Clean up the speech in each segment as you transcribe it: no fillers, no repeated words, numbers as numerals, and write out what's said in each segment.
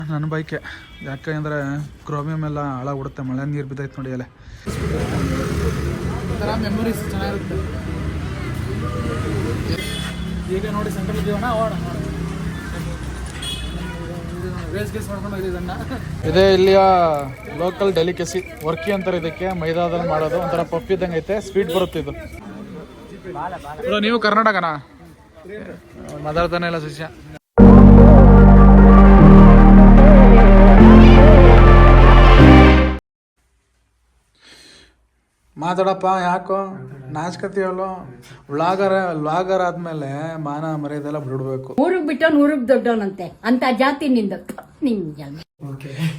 ನನ್ನ ಬೈಕೆ ಯಾಕೆ ಅಂದರೆ ಕ್ರೋಮಿಯಮ್ ಎಲ್ಲ ಹಾಳಾಗ್ಬಿಡುತ್ತೆ, ಮಳೆ ನೀರು ಬಿದ್ದೈತೆ ನೋಡಿ ಅಲ್ಲೇ. ಒಂಥರ ಮೆಮೊರೀಸ್ ಚೆನ್ನಾಗಿರುತ್ತೆ. ಈಗ ನೋಡಿ ಸೆಂಟ್ರಲ್ ಜೀವನ ರೇಸ್ ಗೇಸ್ ಮಾಡ್ಕೊಂಡು ಹೋಗಿದ್ದನ್ನ. ಇದೇ ಇಲ್ಲಿಯ ಲೋಕಲ್ ಡೆಲಿಕಸಿ, ವರ್ಕಿ ಅಂತಾರೆ ಇದಕ್ಕೆ. ಮೈದಾದಲ್ಲಿ ಮಾಡೋದು ಒಂಥರ ಪಫ್ ಇದ್ದಂಗೆ ಐತೆ, ಸ್ವೀಟ್ ಬರುತ್ತೆ ಇದು. ನೀವು ಕರ್ನಾಟಕನಾ? ಮಾತಾಡ್ತಾನೆ ಇಲ್ಲ ಶಿಷ್ಯ. ಮಾತಾಡಪ್ಪ, ಯಾಕೋ ನಾಚ್ಕತಿಯಲ್ಲೋ? ವ್ಲಾಗರ್ ಆದ್ಮೇಲೆ ಮಾನ ಮರ್ಯಾದೆಲ್ಲ ಬಿಡ್ಬೇಕು. ಊರಿಗೆ ಬಿಟ್ಟು ನೂರಿಗೆ ದೊಡ್ಡವನಂತೆ ಅಂತ ಜಾತಿ ನಿಂದ.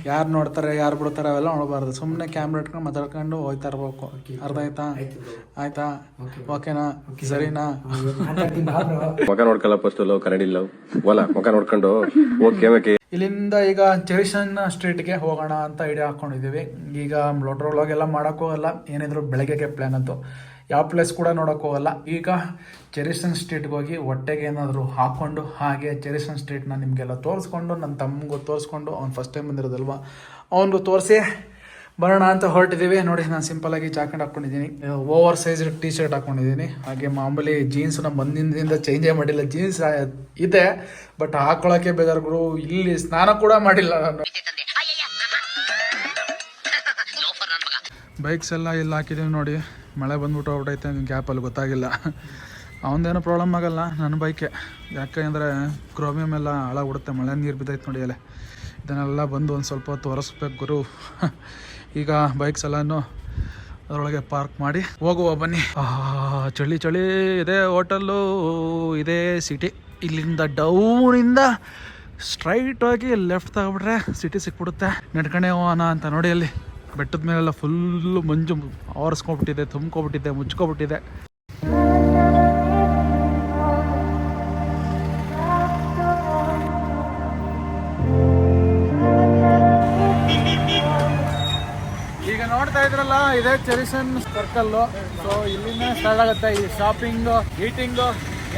ಯಾರು ನೋಡ್ತಾರೆ ಯಾರು ಬಿಡ್ತಾರೆ ಅವೆಲ್ಲ ನೋಡಬಾರ್ದು. ಸುಮ್ಮನೆ ಕ್ಯಾಮ್ರಾ ಇಟ್ಕೊಂಡು ಮಾತಾಡ್ಕೊಂಡು ಹೋಯ್ತಾ ಇರ್ಬೇಕು. ಅರ್ಥ ಆಯ್ತಾ? ಓಕೆನಾ? ಸರಿನಾ? ಮುಖ ನೋಡ್ಕಲ್ಲ ಫಸ್ಟ್ ಲವ್ ಕನ್ನಡಿ ಲವ್ ಓಲಾ ಮುಖ ನೋಡ್ಕೊಂಡು ಓಕೆ. ಇಲ್ಲಿಂದ ಈಗ ಚೆರಿಸನ್ ಸ್ಟ್ರೀಟ್ಗೆ ಹೋಗೋಣ ಅಂತ ಐಡಿಯಾ ಹಾಕೊಂಡಿದ್ದೀವಿ. ಈಗ ಲೋಟ್ರೊಳಗೆ ಎಲ್ಲ ಮಾಡೋಕ್ಕೆ ಹೋಗಲ್ಲ, ಏನಿದ್ರು ಬೆಳಗ್ಗೆಗೆ ಪ್ಲ್ಯಾನ್ ಅಂತೂ. ಯಾವ ಪ್ಲೇಸ್ ಕೂಡ ನೋಡೋಕೆ ಹೋಗಲ್ಲ. ಈಗ ಚೆರಿಸನ್ ಸ್ಟ್ರೀಟ್ಗೆ ಹೋಗಿ ಹೊಟ್ಟೆಗೆ ಏನಾದರೂ ಹಾಕ್ಕೊಂಡು ಹಾಗೆ ಚೆರಿಸನ್ ಸ್ಟ್ರೀಟ್ನ ನಿಮಗೆಲ್ಲ ತೋರಿಸ್ಕೊಂಡು, ನನ್ನ ತಮ್ಮಗೂ ತೋರಿಸ್ಕೊಂಡು, ಅವ್ನು ಫಸ್ಟ್ ಟೈಮ್ ಬಂದಿರೋದಲ್ವ, ಅವನಿಗೂ ತೋರಿಸಿ ಬರೋಣ ಅಂತ ಹೊರಟಿದ್ದೀವಿ. ನೋಡಿ, ನಾನು ಸಿಂಪಲಾಗಿ ಜಾಕೆಟ್ ಹಾಕ್ಕೊಂಡಿದ್ದೀನಿ, ಓವರ್ ಸೈಜ್ ಟೀ ಶರ್ಟ್ ಹಾಕ್ಕೊಂಡಿದ್ದೀನಿ, ಹಾಗೆ ಮಾಮೂಲಿ ಜೀನ್ಸ್ನ ಬಂದಿಂದ ಚೇಂಜೇ ಮಾಡಿಲ್ಲ. ಜೀನ್ಸ್ ಇದೆ ಬಟ್ ಹಾಕ್ಕೊಳ್ಳೋಕ್ಕೆ ಬೇಜಾರು. ಇಲ್ಲಿ ಸ್ನಾನ ಕೂಡ ಮಾಡಿಲ್ಲ ನಾನು. ಬೈಕ್ಸ್ ಎಲ್ಲ ಇಲ್ಲಿ ಹಾಕಿದ್ದೀವಿ ನೋಡಿ. ಮಳೆ ಬಂದ್ಬಿಟ್ಟು ಹೊರಟೈತೆ, ಗ್ಯಾಪಲ್ಲಿ ಗೊತ್ತಾಗಿಲ್ಲ. ಅವನದೇನೋ ಪ್ರಾಬ್ಲಮ್ ಆಗಲ್ಲ, ನನ್ನ ಬೈಕೆ ಯಾಕೆ ಅಂದರೆ ಕ್ರೋಮಿಯಮ್ ಎಲ್ಲ ಹಾಳಾಗ್ಬಿಡುತ್ತೆ, ಮಳೆ ನೀರು ಬಿದ್ದೈತೆ ನೋಡಿ ಅಲ್ಲೇ. ಇದನ್ನೆಲ್ಲ ಬಂದು ಒಂದು ಸ್ವಲ್ಪ ತೋರಿಸ್ಬೇಕು ಗುರು. ಈಗ ಬೈಕ್ಸ್ ಎಲ್ಲನೂ ಅದರೊಳಗೆ ಪಾರ್ಕ್ ಮಾಡಿ ಹೋಗುವ ಬನ್ನಿ. ಚಳಿ ಇದೆ ಹೋಟೆಲ್ಲು, ಇದೇ ಸಿಟಿ. ಇಲ್ಲಿಂದ ಡೌನಿಂದ ಸ್ಟ್ರೈಟಾಗಿ ಲೆಫ್ಟ್ ತಗೊಬಿಟ್ರೆ ಸಿಟಿ ಸಿಕ್ಬಿಡುತ್ತೆ. ನಡ್ಕೊಂಡೇ ಹೋಗೋಣ ಅಂತ ನೋಡಿ. ಅಲ್ಲಿ ಬೆಟ್ಟದ ಮೇಲೆಲ್ಲ ಫುಲ್ಲು ಮಂಜು ಆವರಿಸ್ಕೊಬಿಟ್ಟಿದೆ, ತುಂಬ್ಕೊಬಿಟ್ಟಿದೆ, ಮುಚ್ಕೊಬಿಟ್ಟಿದೆ. ಈಗ ನೋಡ್ತಾ ಇದ್ರಲ್ಲ, ಇದೇ ಚೆರಿಸನ್ ಸರ್ಕಲ್ಲು. ಸೊ ಇಲ್ಲಿಂದ ಸ್ಟಾರ್ಟ್ ಆಗುತ್ತೆ ಈ ಶಾಪಿಂಗು, ಈಟಿಂಗು,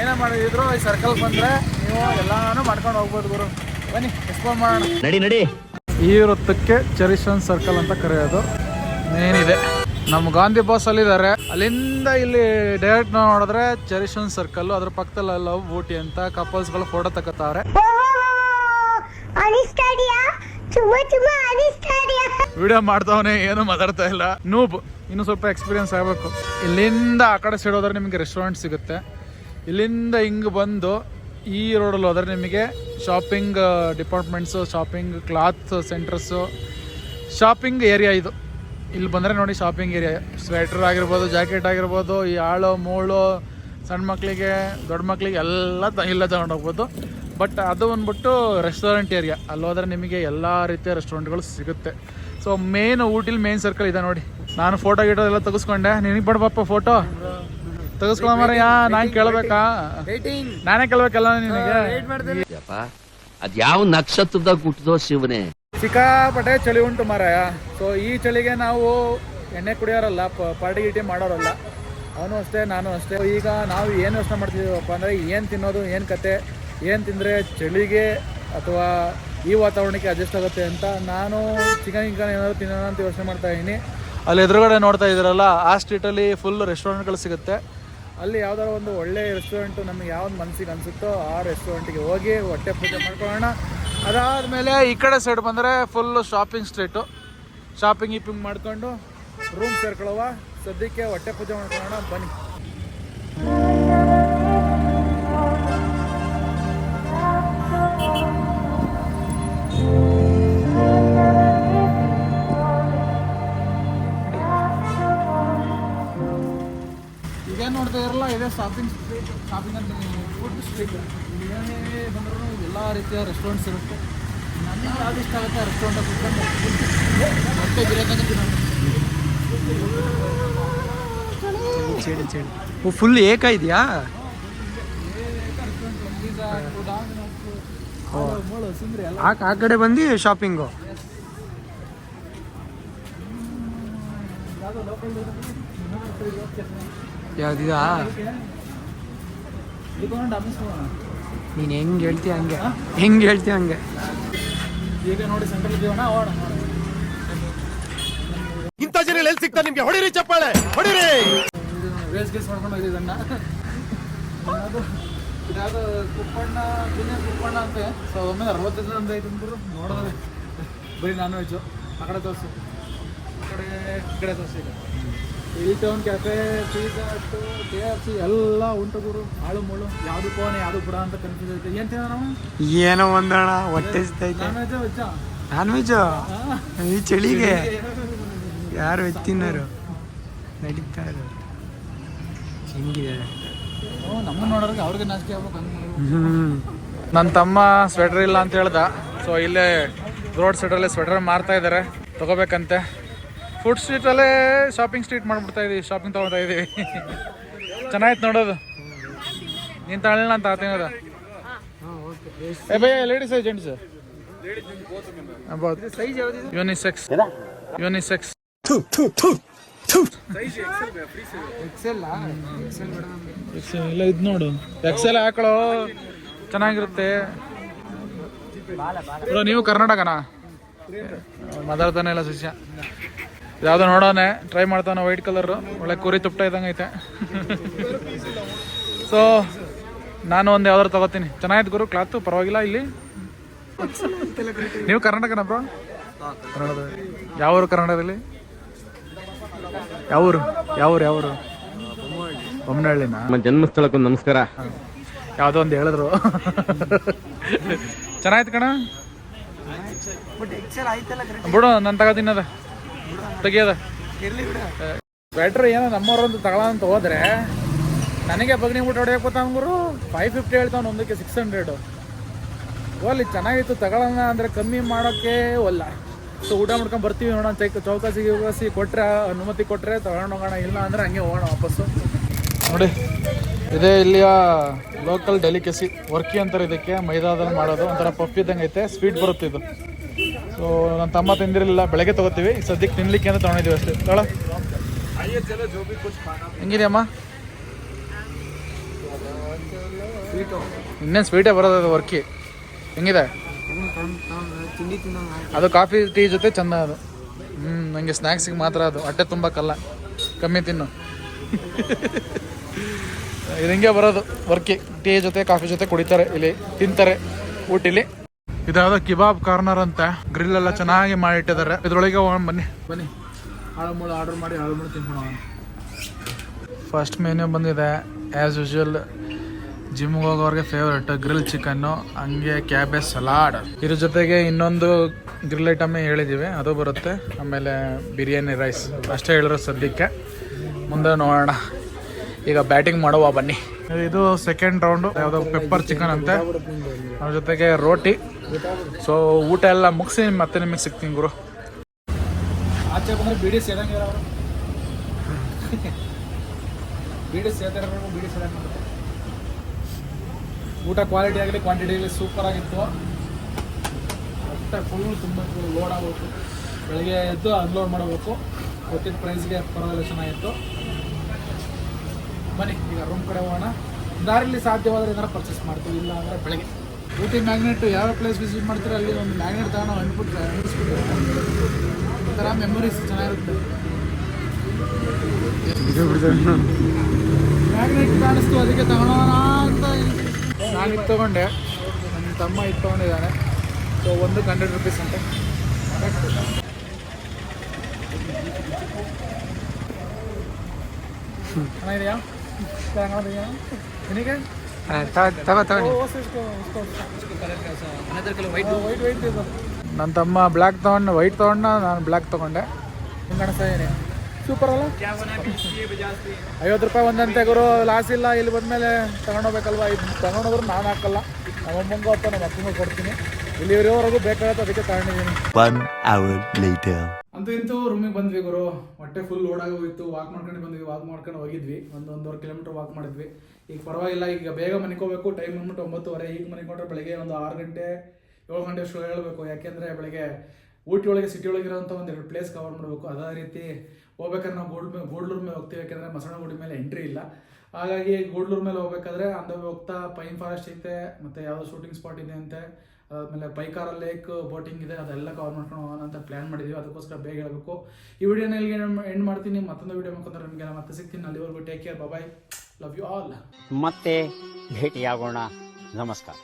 ಏನೇ ಮಾಡಿದ್ರು ಈ ಸರ್ಕಲ್ ಬಂದರೆ ನೀವು ಎಲ್ಲಾನು ಮಾಡ್ಕೊಂಡು ಹೋಗ್ಬೋದು ಗುರು. ಬನ್ನಿ ಎಕ್ಸ್ಪ್ಲೋರ್ ಮಾಡೋಣ. ನಡಿ. ಈ ವೃತ್ತಕ್ಕೆ ಚೆರಿಸನ್ ಸರ್ಕಲ್ ಅಂತ ಕರೆಯೋದು. ಏನಿದೆ ನಮ್ಮ ಗಾಂಧಿ ಬಾಸ್ ಅಲ್ಲಿದ್ದಾರೆ. ಅಲ್ಲಿಂದ ಇಲ್ಲಿ ಡೈರೆಕ್ಟ್ ನೋಡಿದ್ರೆ ಚೆರಿಸನ್ ಸರ್ಕಲ್, ಅದ್ರ ಪಕ್ಕದಲ್ಲಿ ಲವ್ ಊಟಿ ಅಂತ ಕಪಲ್ಸ್ಗಳು ಫೋಟೋ ತಗೋತಾವ್ರೆ. ವಿಡಿಯೋ ಮಾಡ್ತಾವನೆ, ಏನು ಮಾತಾಡ್ತಾ ಇಲ್ಲ. ನೂಬ್ ಇನ್ನು ಸ್ವಲ್ಪ ಎಕ್ಸ್ಪೀರಿಯನ್ಸ್ ಆಗಬೇಕು. ಇಲ್ಲಿಂದ ಆ ಕಡೆ ಸೈಡ್ ಹೋದ್ರೆ ನಿಮಗೆ ರೆಸ್ಟೋರೆಂಟ್ ಸಿಗುತ್ತೆ. ಇಲ್ಲಿಂದ ಹಿಂಗೆ ಬಂದು ಈ ರೋಡಲ್ಲಿ ಹೋದರೆ ನಿಮಗೆ shopping departments, shopping cloth centres, shopping area ಇದು. ಇಲ್ಲಿ ಬಂದರೆ ನೋಡಿ ಶಾಪಿಂಗ್ ಏರಿಯಾ. ಸ್ವೆಟರ್ ಆಗಿರ್ಬೋದು, ಜಾಕೆಟ್ ಆಗಿರ್ಬೋದು, ಈ ಆಳು ಮೂಳು, ಸಣ್ಣ ಮಕ್ಕಳಿಗೆ ದೊಡ್ಡ ಮಕ್ಕಳಿಗೆ ಎಲ್ಲ ಇಲ್ಲ ತಗೊಂಡು ಹೋಗ್ಬೋದು. ಬಟ್ ಅದು ಬಂದ್ಬಿಟ್ಟು ರೆಸ್ಟೋರೆಂಟ್ ಏರಿಯಾ. ಅಲ್ಲಿ ಹೋದರೆ ನಿಮಗೆ ಎಲ್ಲ ರೀತಿಯ ರೆಸ್ಟೋರೆಂಟ್ಗಳು ಸಿಗುತ್ತೆ. ಸೊ ಊಟಿಲಿ ಮೇನ್ ಸರ್ಕಲ್ ಇದೆ ನೋಡಿ. ನಾನು ಫೋಟೋ ಎಲ್ಲ ತೆಗೆಸ್ಕೊಂಡೆ. ನಿನಗೆ ಬಡಪ್ಪ ಫೋಟೋ ತೆಗೆಸ್ಕೊಂಬಾರಯ್ಯ, ನಾನು ಕೇಳಬೇಕಾ? ನಾನೇ ಕೇಳ್ಬೇಕಲ್ಲ ನಿನಗೆ. ಅದ್ ಯಾವ ನಕ್ಷತ್ರದಾಗ ಹುಟ್ಟಿದೋ ಶಿವನೇ. ಸಿಕ್ಕಾಪಟ್ಟೆ ಚಳಿ ಉಂಟು ಮಾರಾಯ. ಸೊ ಈ ಚಳಿಗೆ ನಾವು ಎಣ್ಣೆ ಕುಡಿಯೋರಲ್ಲ, ಪಾರ್ಟಿ ಗೀಟಿ ಮಾಡೋರಲ್ಲ. ಅವನು ಅಷ್ಟೇ, ನಾನು ಅಷ್ಟೇ. ಈಗ ನಾವು ಏನು ಯೋಚನೆ ಮಾಡ್ತಿದ್ದೀವಪ್ಪ ಅಂದರೆ ಏನು ತಿನ್ನೋದು, ಏನು ಕತೆ, ಏನು ತಿಂದರೆ ಚಳಿಗೆ ಅಥವಾ ಈ ವಾತಾವರಣಕ್ಕೆ ಅಡ್ಜಸ್ಟ್ ಆಗುತ್ತೆ ಅಂತ. ನಾನು ಚಿಕನ್ ಏನಾದರೂ ತಿನ್ನೋಣ ಅಂತ ಯೋಚನೆ ಮಾಡ್ತಾ ಇದ್ದೀನಿ. ಅಲ್ಲಿ ಎದುರುಗಡೆ ನೋಡ್ತಾ ಇದ್ದೀರಲ್ಲ, ಆ ಸ್ಟ್ರೀಟಲ್ಲಿ ಫುಲ್ ರೆಸ್ಟೋರೆಂಟ್ಗಳು ಸಿಗುತ್ತೆ. ಅಲ್ಲಿ ಯಾವ್ದಾದ್ರು ಒಂದು ಒಳ್ಳೆ ರೆಸ್ಟೋರೆಂಟು ನಮಗೆ ಯಾವ್ದು ಮನಸ್ಸಿಗೆ ಅನಿಸುತ್ತೋ ಆ ರೆಸ್ಟೋರೆಂಟಿಗೆ ಹೋಗಿ ಹೊಟ್ಟೆ ಪೂಜೆ ಮಾಡ್ಕೊಳ್ಳೋಣ. ಅದಾದಮೇಲೆ ಈ ಕಡೆ ಸೈಡ್ ಬಂದರೆ ಫುಲ್ಲು ಶಾಪಿಂಗ್ ಸ್ಟ್ರೀಟು. ಶಾಪಿಂಗ್ ಮಾಡ್ಕೊಂಡು ರೂಮ್ ಸೇರ್ಕೊಳ್ಳುವ. ಸದ್ಯಕ್ಕೆ ಹೊಟ್ಟೆ ಪೂಜೆ ಮಾಡ್ಕೊಳ್ಳೋಣ ಬನ್ನಿ. ಇದೇನು ನೋಡ್ತಾ ಇರಲ್ಲ, ಇದೇ ಶಾಪಿಂಗ್ ಸ್ಟ್ರೀಟ್. ಶಾಪಿಂಗ್ ಅಂತ ಫುಡ್ ಸ್ಟ್ರೀಟ್. ಏನೇ ಬಂದರೂ ಎಲ್ಲ ರೀತಿಯ ರೆಸ್ಟೋರೆಂಟ್ಸ್ ಇರುತ್ತೆ. ನನಗೆ ಯಾವ್ದು ಇಷ್ಟ ಆಗುತ್ತೆ ಆ ರೆಸ್ಟೋರೆಂಟ್ ಕುತ್ಕೊಂಡು ಹೊಟ್ಟೆ ಬಿರಿಯಾನಿ ತಿನ್ನೋದು. ಫುಲ್ ಏಕ ಇದೆಯಾ? ಆ ಕಡೆ ಬಂದು ಶಾಪಿಂಗು. ಯಾವ್ದಿದಾ? ನೀನು ಹೆಂಗೆ ಹೇಳ್ತೀಯ ಹಂಗೆ. ಈಗ ನೋಡಿ ಸೆಂಟ್ರಲ್ ಜೀವನ ಓಡ ಇಂಥ ಜನ ಎಲ್ಲಿ ಸಿಗ್ತಾರೆ ನಿಮ್ಗೆ? ಹೊಡಿರಿ ಚಪ್ಪಾಳೆ, ಹೊಡಿರಿ. ರೇಸ್ ಗೇಸ್ ಮಾಡ್ಕೊಂಡು ಹೋಗಿದ್ದೆ ಅಣ್ಣ. ಇದಾದ ಕುಪ್ಪಣ್ಣ ಜೂನಿಯರ್ ಕುಪ್ಪಣ್ಣ ಅಂತೆ 1965 ಅಂತ ಐತೆ ಅಂದ್ರು ನೋಡೋದೇ ಬರೀ ನಾನ್ ವೆಜ್ಜು. ಆ ಕಡೆ ತೋರಿಸು, ಈ ಕಡೆ ತೋರಿಸಿ. ಇಲ್ಲಿ ಟೌನ್ ಕ್ಯಾಫೆ, ಪಿಜ್ಜಾ ಹಟ್ಟು, KFC ಎಲ್ಲ ಉಂಟು ಗುರು. ಆಳು ಮುಳು ಯಾವುದು ಕೋಣೆ ಯಾವುದು ಬಿಡ ಅಂತ ಕನ್ಫ್ಯೂಸ್ ಐತೆ. ಏನು ತಿನ್ನೋಣ ನಾವು? ಏನೋ ಒಂದಣ ಹೊಟ್ಟೆ ಸಿಗ್ತೈತೆ. ನಾನ್ ವೆಜ್ಜಾ ವೆಜ್ಜಾ? ನಾನ್ ವೆಜ್ ಈ ಚಳಿಗೆ ಯಾರು ವೆಜ್ ತಿನ್ನೋರು ನಡೀತಾರೆ. ಹಿಂಗಿದೆ. ನಮ್ಮನ್ನು ನೋಡೋರಿಗೆ ಅವ್ರಿಗೆ ನಾಚಿಕೆ ಆಗ್ಬೇಕು ಹಂಗೆ. ನನ್ನ ತಮ್ಮ ಸ್ವೆಟರ್ ಇಲ್ಲ ಅಂತ ಹೇಳ್ದ. ಸೊ ಇಲ್ಲೇ ರೋಡ್ ಸೈಡಲ್ಲೇ ಸ್ವೆಟರ್ ಮಾರ್ತಾ ಇದ್ದಾರೆ, ತೊಗೋಬೇಕಂತೆ. ಫುಡ್ ಸ್ಟ್ರೀಟಲ್ಲೇ ಶಾಪಿಂಗ್ ಸ್ಟ್ರೀಟ್ ಮಾಡಿಬಿಡ್ತಾ ಇದೀವಿ, ಶಾಪಿಂಗ್ ತೊಗೊಳ್ತಾ ಇದ್ದೀವಿ. ಚೆನ್ನಾಗಿತ್ತು ನೋಡೋದು. ನೀನು ತಗೊಳ್ಳಿಲ್ಲ ಅಂತ ತಿನ್ನೋದು. ಏ ಭಯ ಲೇಡೀಸ್ ಜೆಂಟ್ಸ್ ಯೂನಿಸೆಕ್ಸ್ ಯೂನಿಸೆಕ್ಸ್ ಇಲ್ಲ ಇದು ನೋಡು, ಎಕ್ಸೆಲ್ ಹಾಕೊಳ್ಳೋ ಚೆನ್ನಾಗಿರುತ್ತೆ. ನೀವು ಕರ್ನಾಟಕನಾ? ಮಾತಾಡ್ತಾನೆ ಇಲ್ಲ ಶಿಷ್ಯ. ಯಾವುದೋ ನೋಡೋನೆ ಟ್ರೈ ಮಾಡ್ತಾನೆ. ವೈಟ್ ಕಲರು ಒಳ್ಳೆ ಕುರಿ ತುಪ್ಪ ಇದ್ದಂಗೆ ಐತೆ. ಸೊ ನಾನು ಒಂದು ಯಾವ್ದಾರು ತಗೋತೀನಿ. ಚೆನ್ನಾಗಿತ್ತು ಗುರು, ಕ್ಲಾತು ಪರವಾಗಿಲ್ಲ. ಇಲ್ಲಿ ನೀವು ಕರ್ನಾಟಕನ ಬ್ರೋ? ಕನ್ನಡದಲ್ಲಿ ಯಾವೂರು? ಕರ್ನಾಟಕದಲ್ಲಿ ಯಾವೂರು? ಯಾವೂರು? ಬೊಮ್ಮನಹಳ್ಳಿನ? ನಮ್ಮ ಜನ್ಮಸ್ಥಳಕ್ಕೂ ನಮಸ್ಕಾರ. ಯಾವುದೋ ಒಂದು ಹೇಳಿದ್ರು. ಚೆನ್ನಾಯ್ತು ಕಣ. ಬಿಡು, ನಾನು ತಗೋತೀನದ ತೆಗಿಯೋದ ಬ್ಯಾಟ್ರಿ. ಏನೋ ನಮ್ಮವ್ರೊಂದು ತಗೊಳ್ಳೋಂತ ಹೋದ್ರೆ ನನಗೆ ಬಗ್ನಿ ಬಿಟ್ಟು ಹೊಡೆಯಕ್ಕೆ ಗೊತ್ತಾಂಗುರು 550 ಹೇಳ್ತಾವನು ಒಂದಕ್ಕೆ 600. ಓಲಿ ಚೆನ್ನಾಗಿತ್ತು ತಗೊಳ್ಳೋಣ ಅಂದರೆ ಕಮ್ಮಿ ಮಾಡೋಕ್ಕೆ ಒಲ್ಲ. ಸೊ ಊಟ ಮಾಡ್ಕೊಂಡು ಬರ್ತೀವಿ ನೋಡೋಣ. ಚೌಕಾಸಿ ಕೊಟ್ಟರೆ, ಅನುಮತಿ ಕೊಟ್ಟರೆ ತಗೊಂಡು ಹೋಗೋಣ, ಇಲ್ಲ ಅಂದರೆ ಹಂಗೆ ಹೋಗೋಣ ವಾಪಸ್ಸು. ನೋಡಿ ಇದೇ ಇಲ್ಲಿಯ ಲೋಕಲ್ ಡೆಲಿಕಸಿ, ವರ್ಕಿ ಅಂತಾರೆ ಇದಕ್ಕೆ. ಮೈದಾದಲ್ಲಿ ಮಾಡೋದು ಒಂಥರ ಪಫ್ ಇದ್ದಂಗೆ ಐತೆ, ಸ್ವೀಟ್ ಬರುತ್ತೆ ಇದು. ಸೊ ನನ್ನ ತಮ್ಮ ತಿಂದಿರಲಿಲ್ಲ, ಬೆಳಗ್ಗೆ ತೊಗೋತೀವಿ. ಸದ್ಯಕ್ಕೆ ತಿನ್ಲಿಕ್ಕೆ ಅಂತ ತೊಗೊಂಡಿದ್ದೀವಿ ಅಷ್ಟೇ. ತಗೊಳ ಹೆಂಗಿದೆಯಮ್ಮ? ಇನ್ನೇನು ಸ್ವೀಟೇ ಬರೋದು ಅದು ವರ್ಕಿ. ಹೆಂಗಿದೆ ಅದು? ಕಾಫಿ ಟೀ ಜೊತೆ ಚೆಂದ ಅದು. ನನಗೆ ಸ್ನ್ಯಾಕ್ಸಿಗೆ ಮಾತ್ರ ಅದು. ಹೊಟ್ಟೆ ತುಂಬಕ್ಕಲ್ಲ, ಕಮ್ಮಿ ತಿನ್ನು. ಇದು ಹಿಂಗೆ ಬರೋದು ವರ್ಕಿ. ಟೀ ಜೊತೆ ಕಾಫಿ ಜೊತೆ ಕುಡಿತಾರೆ, ಇಲ್ಲಿ ತಿಂತಾರೆ ಊಟಿಲಿ. ಇದಾದ ಕಿಬಾಬ್ ಕಾರ್ನರ್ ಅಂತ, ಗ್ರಿಲ್ ಎಲ್ಲ ಚೆನ್ನಾಗಿ ಮಾಡಿಟ್ಟಿದ್ದಾರೆ. ಇದ್ರೊಳಗೆ ಬನ್ನಿ ಆಳು ಆರ್ಡರ್ ಮಾಡಿ ತಿನ್ಕೊಂಡು. ಫಸ್ಟ್ ಮೆನ್ಯೂ ಬಂದಿದೆ ಆ್ಯಸ್ ಯೂಶುವಲ್ ಜಿಮ್ಗೆ ಹೋಗೋರಿಗೆ ಫೇವ್ರೇಟ್ ಗ್ರಿಲ್ ಚಿಕನ್ನು, ಹಂಗೆ ಕ್ಯಾಬೇಜ್ ಸಲಾಡ್. ಇದ್ರ ಜೊತೆಗೆ ಇನ್ನೊಂದು ಗ್ರಿಲ್ ಐಟಮೇ ಹೇಳಿದ್ದೀವಿ, ಅದು ಬರುತ್ತೆ. ಆಮೇಲೆ ಬಿರಿಯಾನಿ ರೈಸ್ ಅಷ್ಟೇ ಹೇಳಿರೋ ಸದ್ಯಕ್ಕೆ. ಮುಂದೆ ನೋಡೋಣ. ಈಗ ಬ್ಯಾಟಿಂಗ್ ಮಾಡುವ ಬನ್ನಿ. ಇದು ಸೆಕೆಂಡ್ ರೌಂಡು, ಯಾವುದೋ ಪೆಪ್ಪರ್ ಚಿಕನ್ ಅಂತೆ, ಅದ್ರ ಜೊತೆಗೆ ರೋಟಿ. ಸೊ ಊಟ ಎಲ್ಲ ಮುಗಿಸಿ ಮತ್ತೆ ನಿಮಗೆ ಸಿಗ್ತೀನಿ ಗುರು. ಆಚೆ ಬಂದರೆ ಬಿಡಿ ಸೇದಂಗೆ ಬಿಡಿ ಸೇದಿರೋರು ಬಿಡಿ ಸೇದಂಗೆ. ಊಟ ಕ್ವಾಲಿಟಿ ಆಗಲಿ ಕ್ವಾಂಟಿಟಿ ಆಗಲಿ ಸೂಪರ್ ಆಗಿತ್ತು. ಮತ್ತೆ ಫುಲ್ ತುಂಬ ಲೋಡ್ ಆಗಬೇಕು. ಬೆಳಗ್ಗೆ ಎದ್ದು ಅನ್ಲೋಡ್ ಮಾಡಬೇಕು. ಗೊತ್ತಿದ್ದ ಪ್ರೈಸ್ಗೆ ಪರವಾಗಿಲ್ಲ, ಚೆನ್ನಾಗಿತ್ತು. ಬನ್ನಿ ಈಗ ರೂಮ್ ಕಡೆ ಹೋಗೋಣ. ದಾರಿಲಿ ಸಾಧ್ಯವಾದರೆ ಏನಾರು ಪರ್ಚೇಸ್ ಮಾಡ್ತೀವಿ, ಇಲ್ಲ ಅಂದರೆ ಬೆಳಗ್ಗೆ. ಊಟಿ ಮ್ಯಾಗ್ನೆಟ್ ಯಾವ ಪ್ಲೇಸ್ ವಿಸಿಟ್ ಮಾಡ್ತೀರಾ ಅಲ್ಲಿ ಒಂದು ಮ್ಯಾಗ್ನೆಟ್ ತಗೊಂಡು ಅಂದ್ಬಿಟ್ರೆ ಒಂಥರ ಮೆಮೊರೀಸ್ ಚೆನ್ನಾಗಿರುತ್ತೆ. ಮ್ಯಾಗ್ನೆಟ್ ಕಾಣಿಸ್ತು, ಅದಕ್ಕೆ ತಗೊಳ್ಳೋಣ ಅಂತ ನಾನು ಇದು ತೊಗೊಂಡೆ. ನನ್ನ ತಮ್ಮ ಇದು ತೊಗೊಂಡಿದ್ದಾನೆ. ಸೊ ಒಂದಕ್ಕೆ 100 ರೂಪೀಸ್ ಅಂತೆ. ಚೆನ್ನಾಗಿದೆಯಾ? ನಿನಗೆ ನನ್ನ ತಮ್ಮ ಬ್ಲ್ಯಾಕ್ ತೊಗೊಂಡು ವೈಟ್ ತೊಗೊಂಡ, ನಾನು ಬ್ಲ್ಯಾಕ್ ತೊಗೊಂಡೆ. ಹಿಂಗೆ ಕಾಣಿಸ್ತಾ ಇದ್ದೀನಿ. ಸೂಪರ್ ಅಲ್ಲ? 50 ರೂಪಾಯಿ ಒಂದಂತೆ ಗುರು, ಲಾಸ್ ಇಲ್ಲ. ಇಲ್ಲಿ ಬಂದಮೇಲೆ ತಗೊಂಡೋಗ್ಬೇಕಲ್ವ. ಇದು ತಗೊಂಡೋದ್ರು ನಾನು ಹಾಕಲ್ಲ, ನಮ್ಮ ಅಮ್ಮಂಗೂ ಅಥವಾ ನಮ್ಮ ಅಪ್ಪಂಗೂ ಕೊಡ್ತೀನಿ. ಇಲ್ಲಿ ಇರೋವರೆಗೂ ಬೇಕಾಗುತ್ತೆ, ಅದಕ್ಕೆ ತಗೊಂಡಿದ್ದೀನಿ. ಅಂತೂ ಇಂತೂ ರೂಮಿಗೆ ಬಂದ್ವಿ ಗುರು. ಹೊಟ್ಟೆ ಫುಲ್ ಲೋಡ್ ಆಗೋಗಿತ್ತು. ವಾಕ್ ಮಾಡ್ಕೊಂಡು ಬಂದ್ವಿ, ವಾಕ್ ಮಾಡ್ಕೊಂಡು ಹೋಗಿದ್ವಿ. 1-1.5 ಕಿಲೋಮೀಟರ್ ವಾಕ್ ಮಾಡಿದ್ವಿ. ಈಗ ಪರವಾಗಿಲ್ಲ, ಈಗ ಬೇಗ ಮನಿಕೋಬೇಕು. ಟೈಮ್ ಬಂದ್ಬಿಟ್ಟು 9:30. ಈಗ ಮನಿಕೊಂಡ್ರೆ ಬೆಳಗ್ಗೆ ಒಂದು 6 ಗಂಟೆ 7 ಗಂಟೆ ಅಷ್ಟು ಹೇಳಬೇಕು. ಯಾಕೆಂದರೆ ಬೆಳಗ್ಗೆ ಊಟಿ ಒಳಗೆ ಸಿಟಿ ಒಳಗಿರೋಂಥ ಒಂದು 2 ಪ್ಲೇಸ್ ಕವರ್ ಮಾಡಬೇಕು. ಅದೇ ರೀತಿ ಹೋಗ್ಬೇಕಾದ್ರೆ ನಾವು ಗೋಡ್ಲೂರ್ ಮೇಲೆ ಹೋಗ್ತೀವಿ. ಯಾಕೆಂದರೆ ಮಸಣಗುಡಿ ಮೇಲೆ ಎಂಟ್ರಿ ಇಲ್ಲ. ಹಾಗಾಗಿ ಗೋಡ್ಲೂರ್ ಮೇಲೆ ಹೋಗ್ಬೇಕಾದ್ರೆ ಅಂದ ಹೋಗ್ತಾ ಪೈನ್ ಫಾರೆಸ್ಟ್ ಐತೆ, ಮತ್ತು ಯಾವುದೋ ಶೂಟಿಂಗ್ ಸ್ಪಾಟ್ ಇದೆ ಅಂತೆ, ಆಮೇಲೆ ಬೈಕಾರ ಲೇಕ್ ಬೋಟಿಂಗ್ ಇದೆ, ಅದೆಲ್ಲ ಕವರ್ ಮಾಡ್ಕೊಂಡು ಹೋಗೋಣ ಅಂತ ಪ್ಲಾನ್ ಮಾಡಿದೀವಿ. ಅದಕ್ಕೋಸ್ಕರ ಬೇಗ ಹೇಳಬೇಕು. ಈ ವಿಡಿಯೋನ ಇಲ್ಲಿಗೆ ಎಂಡ್ ಮಾಡ್ತೀನಿ. ಮತ್ತೊಂದು ವಿಡಿಯೋ ಮಾಡ್ಕೊಂಡ್ರೆ ನಿಮಗೆ ಮತ್ತೆ ಸಿಗ್ತೀನಿ. ಅಲ್ಲಿವರೆಗೂ take care, bye, love you all. ಮತ್ತೆ ಭೇಟಿಯಾಗೋಣ. ನಮಸ್ಕಾರ.